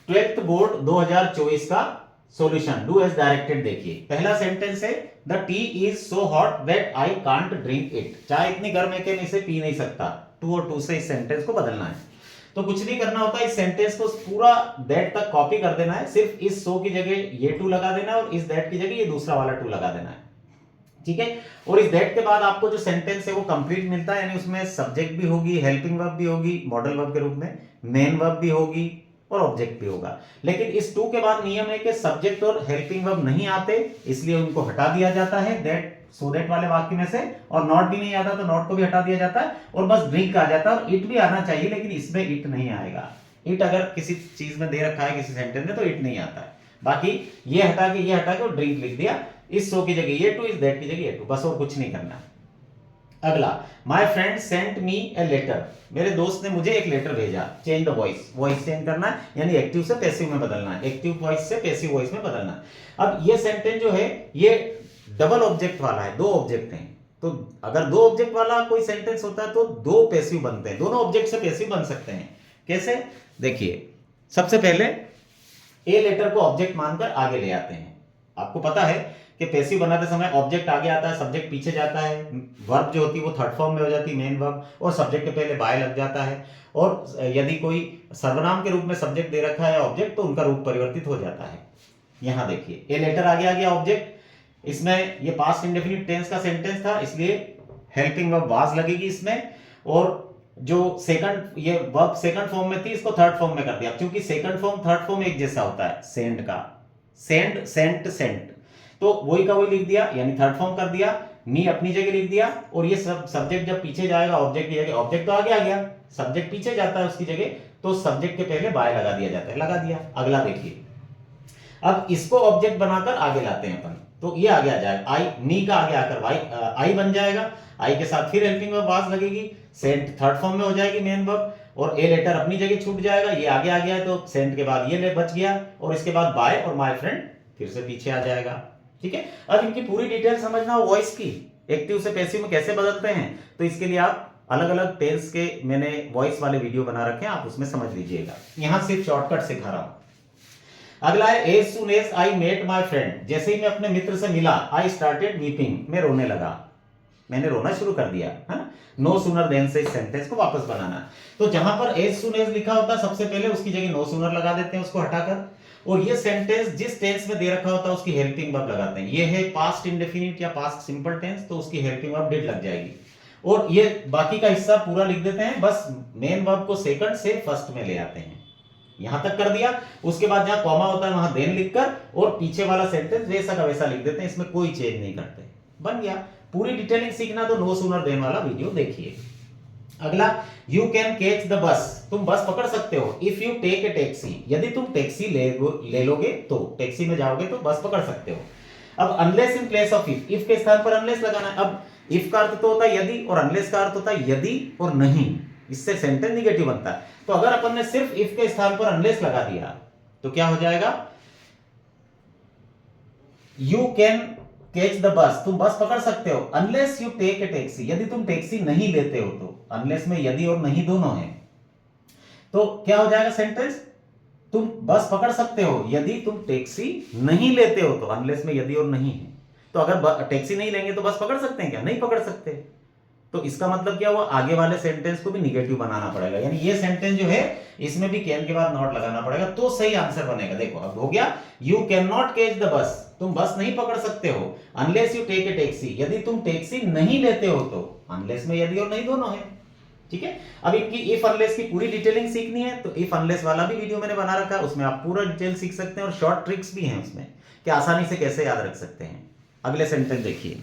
12th board 2024 का solution do as directed देखिए। पहला सेंटेंस है the T is so hot that I can't drink it. चाय इतनी गर्म है कि मैं इसे पी नहीं सकता। टू और टू से इस सेंटेंस को बदलना है। तो कुछ नहीं करना होता, इस सेंटेंस को पूरा दैट तक कॉपी कर देना है। सिर्फ इस सो की जगह ये टू लगा देना है और इस दैट की जगह ये दूसरा वाला टू लगा देना है, ठीक है। और इस दैट के बाद आपको जो सेंटेंस है वो कंप्लीट मिलता है, यानी उसमें सब्जेक्ट भी होगी, हेल्पिंग वर्ब भी होगी मॉडल वर्ब के रूप में, मेन वर्ब भी होगी और ऑब्जेक्ट भी होगा। लेकिन इस टू के बाद नियम है कि सब्जेक्ट और हेल्पिंग वर्ब नहीं आते, इसलिए उनको हटा दिया जाता है दैट सो दैट वाले वाक्य में से। और नॉट भी नहीं आता तो नॉट को भी हटा दिया जाता है और बस ड्रिंक आ जाता है। और इट भी आना चाहिए, लेकिन इसमें इट नहीं आएगा। इट अगर किसी चीज में दे रखा है किसी सेंटेंस में तो इट नहीं आता है। बाकी ये हटा के और ड्रिंक लिख दिया। इस सो की जगह ये टू, इस दैट की जगह ये टू, बस और कुछ नहीं करना। अगला, my friend sent me a letter. मेरे दोस्त ने मुझे एक लेटर भेजा। Change the voice, voice change करना है, यानी एक्टिव से पैसिव में बदलना है, एक्टिव वॉइस से पैसिव वॉइस में बदलना है। अब ये सेंटेंस जो है ये डबल ऑब्जेक्ट वाला है, दो ऑब्जेक्ट हैं। तो अगर दो ऑब्जेक्ट वाला कोई सेंटेंस होता है तो दो पैसिव बनते हैं, दोनों ऑब्जेक्ट से पैसिव बन सकते हैं। कैसे? देखिए, सबसे पहले ए लेटर को ऑब्जेक्ट मानकर आगे ले आते हैं। आपको पता है कि पैसिव बनाते समय ऑब्जेक्ट आगे आता है, सब्जेक्ट पीछे जाता है, वर्ब जो होती है वो थर्ड फॉर्म में हो जाती है, मेन वर्ब, और सब्जेक्ट के पहले बाय लग जाता है। और यदि कोई सर्वनाम के रूप में सब्जेक्ट दे रखा है ऑब्जेक्ट, तो उनका रूप परिवर्तित हो जाता है। यहां देखिए, ए लेटर आगे आ गया ऑब्जेक्ट। इसमें ये पास्ट इंडेफिनिट टेंस का सेंटेंस था, इसलिए हेल्पिंग वर्ब वाज लगेगी इसमें। और जो सेकंड ये वर्ब सेकंड फॉर्म में थी, इसको थर्ड फॉर्म में कर दिया, क्योंकि सेकंड फॉर्म थर्ड फॉर्म एक जैसा होता है सेंड का, सेंड, सेंट, सेंट। तो वही का वही लिख दिया, यानी थर्ड फॉर्म कर दिया। मी अपनी जगह लिख दिया और ये सब सब्जेक्ट जब पीछे जाएगा ऑब्जेक्ट की जगह, ऑब्जेक्ट तो आगे आ गया, सब्जेक्ट पीछे जाता है उसकी जगह, तो सब्जेक्ट के पहले बाय लगा दिया जाता है, लगा दिया। अगला देखिए, अब इसको ऑब्जेक्ट बनाकर आगे लाते हैं अपन, तो ये आगे आ जाएगा आई, मी का आगे आकर वाई आई बन जाएगा। आई के साथ फिर हेल्पिंग वर्ब वाज लगेगी, सेंट थर्ड फॉर्म में हो जाएगी मेन वर्ब, और ए लेटर अपनी जगह छूट जाएगा, ये आगे आ गया है तो सेंट के बाद ये ले बच गया, और इसके बाद बाय और माय फ्रेंड फिर से पीछे आ जाएगा, ठीक है। अब इनकी पूरी डिटेल समझना हो वॉइस की, एक्टिव से पैसिव में कैसे बदलते हैं, तो इसके लिए आप अलग अलग टेंस के मैंने वॉइस वाले वीडियो बना रखे हैं, आप उसमें समझ लीजिएगा। यहां सिर्फ शॉर्टकट सिखा रहा हूं। अगला है as soon as I met my friend. जैसे ही मैं अपने मित्र से मिला, आई स्टार्टेड वीपिंग, मैं रोने लगा, मैंने रोना शुरू कर दिया, है ना। नो सूनर देन से इस सेंटेंस को वापस बनाना। तो जहां पर एज सून एज लिखा होता है, सबसे पहले उसकी जगह नो सूनर लगा देते हैं उसको हटाकर, और ये सेंटेंस जिस टेंस में दे रखा होता है उसकी हेल्पिंग वर्ब लगाते हैं। ये है पास्ट इंडेफिनिट या पास्ट सिंपल टेंस, तो उसकी हेल्पिंग वर्ब डिड लग जाएगी। और ये बाकी का हिस्सा पूरा लिख देते हैं, बस मेन वर्ब को सेकंड से फर्स्ट में ले आते हैं। यहां तक कर दिया, उसके बाद जहां कॉमा होता है वहां देन लिखकर और पीछे वाला सेंटेंस वैसा का वैसा लिख देते हैं, इसमें कोई चेंज नहीं करते, बन गया। पूरी डिटेलिंग सीखना तो नो सूनर देन वाला वीडियो देखिए। अगला, you can catch the bus, तुम बस पकड़ सकते हो। If you take a taxi, यदि तुम टैक्सी ले लोगे तो टैक्सी में जाओगे तो बस पकड़ सकते हो। अब unless in place of if के स्थान पर अनलेस लगाना है। अब इफ का अर्थ तो होता है यदि और अनलेस का अर्थ होता है यदि और नहीं, इससे सेंटेंस निगेटिव बनता है। तो अगर अपन ने सिर्फ इफ के स्थान पर अनलेस लगा दिया तो क्या हो जाएगा, you can catch the bus, तुम बस पकड़ सकते हो। Unless you take a taxi, यदि तुम टैक्सी नहीं लेते हो तो, अनलेस में यदि और नहीं दोनों है, तो क्या हो जाएगा सेंटेंस, तुम बस पकड़ सकते हो यदि तुम टैक्सी नहीं लेते हो तो, अनलेस में यदि और नहीं है। तो अगर टैक्सी नहीं लेंगे तो बस पकड़ सकते हैं क्या? नहीं पकड़ सकते। तो इसका मतलब क्या हुआ, आगे वाले सेंटेंस को भी निगेटिव बनाना पड़ेगा, यानी ये सेंटेंस जो है इसमें भी कैन के बाद नॉट लगाना पड़ेगा, तो सही आंसर बनेगा। देखो अब हो गया, you can not catch the bus, तुम बस नहीं पकड़ सकते हो। Unless you take a taxi, यदि तुम टैक्सी नहीं लेते हो तो, अनलेस में यदि और नहीं दोनों है, ठीक है। अब इनकी इफ अनलेस की पूरी डिटेलिंग सीखनी है तो इफ अनलेस वाला भी वीडियो मैंने बना रखा है, उसमें आप पूरा डिटेल सीख सकते हैं और शॉर्ट ट्रिक्स भी हैं उसमें कि आसानी से कैसे याद रख सकते हैं। अगले सेंटेंस देखिए,